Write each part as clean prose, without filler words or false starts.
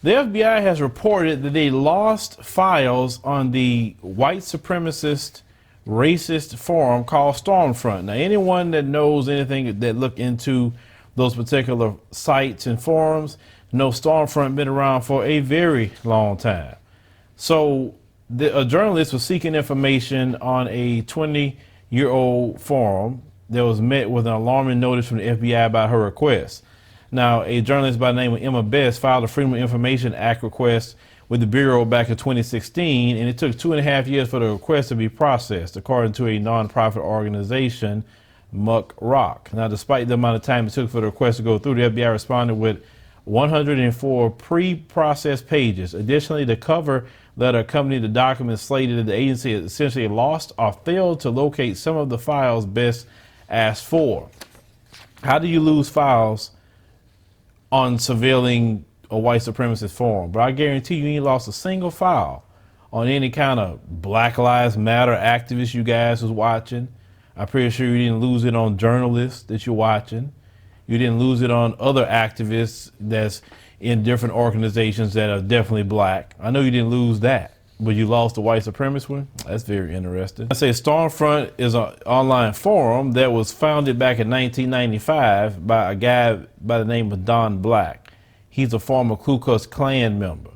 The FBI has reported that they lost files on the white supremacist, racist forum called Stormfront. Now, anyone that knows anything that look into those particular sites and forums knows Stormfront been around for a very long time. So a journalist was seeking information on a 20-year-old forum that was met with an alarming notice from the FBI about her request. Now, a journalist by the name of Emma Best filed a Freedom of Information Act request with the Bureau back in 2016, and it took 2.5 years for the request to be processed, according to a nonprofit organization, Muck Rock. Now, despite the amount of time it took for the request to go through, the FBI responded with 104 pre-processed pages. Additionally, the cover letter accompanied the document stated that the agency had essentially lost or failed to locate some of the files Best asked for. How do you lose files on surveilling a white supremacist forum? But I guarantee you ain't lost a single file on any kind of Black Lives Matter activist you guys was watching. I'm pretty sure you didn't lose it on journalists that you're watching. You didn't lose it on other activists that's in different organizations that are definitely black. I know you didn't lose that, but you lost the white supremacist one? That's very interesting. I say Stormfront is an online forum that was founded back in 1995 by a guy by the name of Don Black. He's a former Ku Klux Klan member.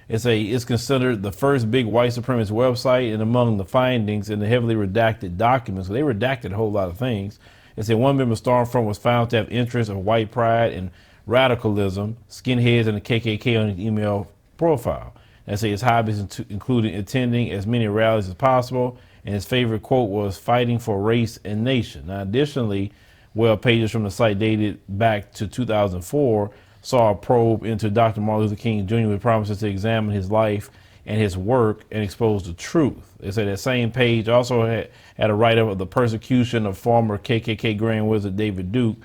It's considered the first big white supremacist website, and among the findings in the heavily redacted documents, they redacted a whole lot of things. It said one member of Stormfront was found to have interests of white pride and radicalism, skinheads, and the KKK on his email profile. And say his hobbies included attending as many rallies as possible, and his favorite quote was fighting for race and nation. Now, additionally, web pages from the site dated back to 2004 saw a probe into Dr. Martin Luther King Jr. with promises to examine his life and his work and expose the truth. They said that same page also had a write-up of the persecution of former KKK Grand Wizard David Duke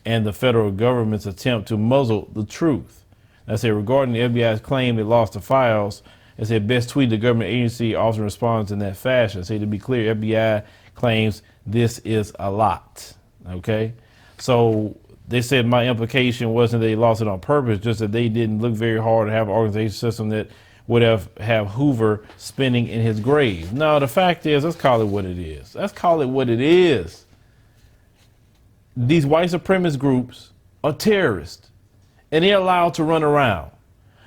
and the federal government's attempt to muzzle the truth. I say regarding the FBI's claim they lost the files, they said Best tweet the government agency often responds in that fashion. Say to be clear, FBI claims this is a lot. Okay, so they said my implication wasn't that they lost it on purpose, just that they didn't look very hard to have an organization system that would have Hoover spinning in his grave. No, the fact is, let's call it what it is. Let's call it what it is. These white supremacist groups are terrorists, and they're allowed to run around.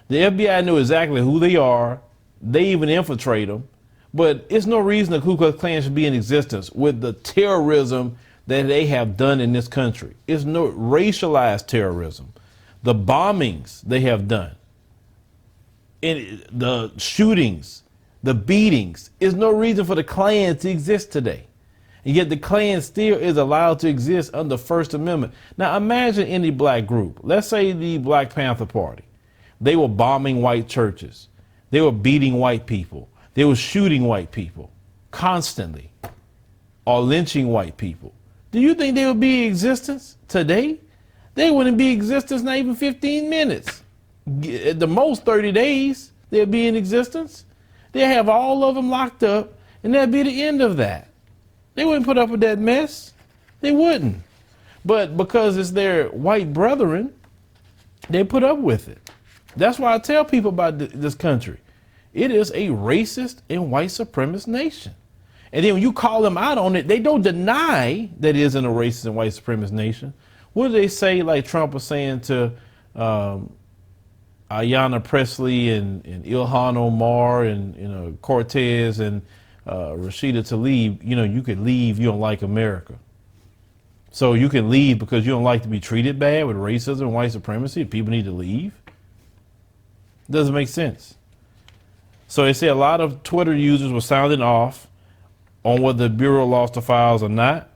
The FBI knew exactly who they are. They even infiltrate them. But it's no reason the Ku Klux Klan should be in existence with the terrorism that they have done in this country. It's no racialized terrorism. The bombings they have done, and the shootings, the beatings, is no reason for the Klan to exist today. And yet the Klan still is allowed to exist under First Amendment. Now imagine any black group, let's say the Black Panther Party. They were bombing white churches. They were beating white people. They were shooting white people constantly, or lynching white people. Do you think they would be in existence today? They wouldn't be in existence not even 15 minutes. At the most 30 days, they'll be in existence. They'll have all of them locked up, and that'll be the end of that. They wouldn't put up with that mess. They wouldn't. But because it's their white brethren, they put up with it. That's why I tell people about this country. It is a racist and white supremacist nation. And then when you call them out on it, they don't deny that it isn't a racist and white supremacist nation. What do they say, like Trump was saying to Ayanna Pressley and Ilhan Omar and Cortez and Rashida Tlaib, you could leave, you don't like America. So you can leave because you don't like to be treated bad with racism and white supremacy. People need to leave. Doesn't make sense. So they say a lot of Twitter users were sounding off on whether the Bureau lost the files or not.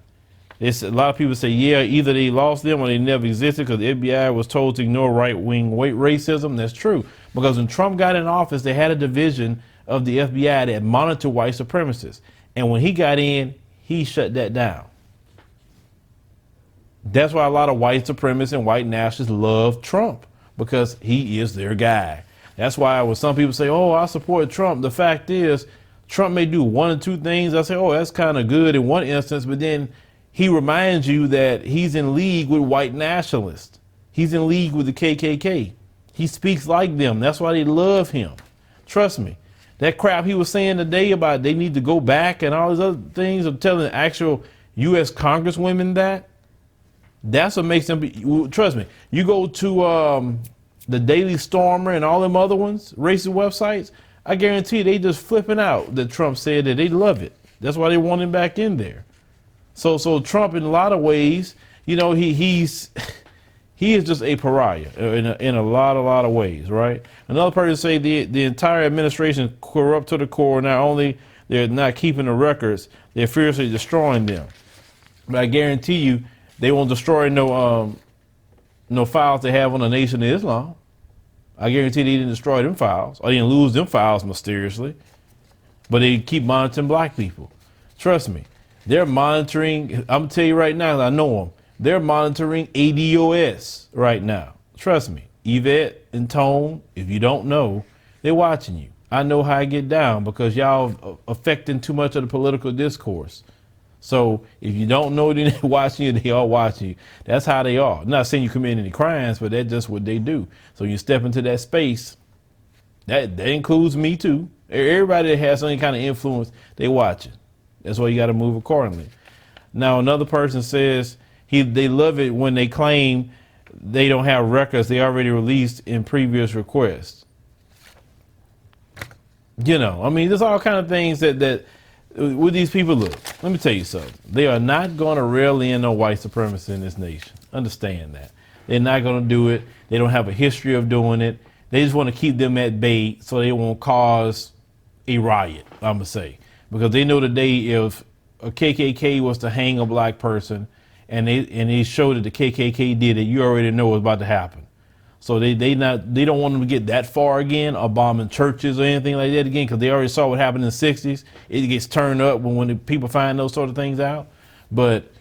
A lot of people say, yeah, either they lost them or they never existed because the FBI was told to ignore right-wing racism. That's true. Because when Trump got in office, they had a division of the FBI that monitored white supremacists. And when he got in, he shut that down. That's why a lot of white supremacists and white nationalists love Trump, because he is their guy. That's why when some people say, oh, I support Trump, the fact is, Trump may do one or two things. I say, oh, that's kind of good in one instance, but then he reminds you that he's in league with white nationalists. He's in league with the KKK. He speaks like them. That's why they love him. Trust me. That crap he was saying today about they need to go back and all these other things of telling actual U.S. Congresswomen that's what makes them be. Trust me. You go to the Daily Stormer and all them other ones, racist websites, I guarantee they just flipping out that Trump said that they love it. That's why they want him back in there. So Trump, in a lot of ways, you know, he is just a pariah in a lot of ways, right? Another person say the entire administration is corrupt to the core. Not only they're not keeping the records, they're fiercely destroying them. But I guarantee you, they won't destroy no files they have on the Nation of Islam. I guarantee they didn't destroy them files, or they didn't lose them files mysteriously. But they keep monitoring black people. Trust me, they're monitoring. I'm gonna tell you right now, I know them. They're monitoring ADOS right now. Trust me, Yvette and Tone, if you don't know, they're watching you. I know how I get down because y'all affecting too much of the political discourse. So if you don't know they're watching you, they are watching you. That's how they are. I'm not saying you commit any crimes, but that's just what they do. So you step into that space, that includes me too. Everybody that has any kind of influence, they watching. That's why you got to move accordingly. Now another person says they love it when they claim they don't have records they already released in previous requests. You know, I mean, there's all kind of things that with these people. Look, let me tell you something. They are not going to rail in no white supremacy in this nation. Understand that. They're not going to do it. They don't have a history of doing it. They just want to keep them at bay so they won't cause a riot, I'm going to say. Because they know today if a KKK was to hang a black person and they showed that the KKK did it, you already know what's about to happen. So they don't want them to get that far again, or bombing churches or anything like that again, because they already saw what happened in the 60s. It gets turned up when the people find those sort of things out. But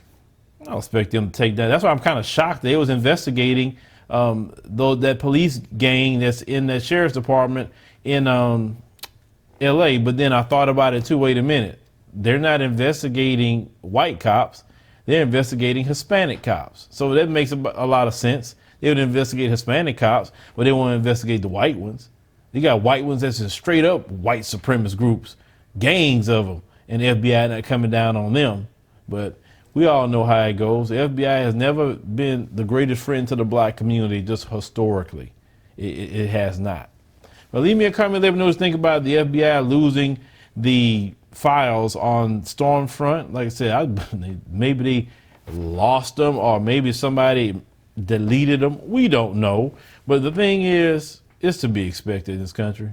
I don't expect them to take that. That's why I'm kind of shocked they was investigating that police gang that's in that sheriff's department in LA. But then I thought about it too. Wait a minute. They're not investigating white cops. They're investigating Hispanic cops. So that makes a lot of sense. They would investigate Hispanic cops, but they won't investigate the white ones. You got white ones that's just straight up white supremacist groups, gangs of them, and the FBI not coming down on them. But we all know how it goes. The FBI has never been the greatest friend to the black community, just historically. It has not. But leave me a comment, let me know what you think about the FBI losing the files on Stormfront. Like I said, maybe they lost them, or maybe somebody deleted them. We don't know. But the thing is, it's to be expected in this country.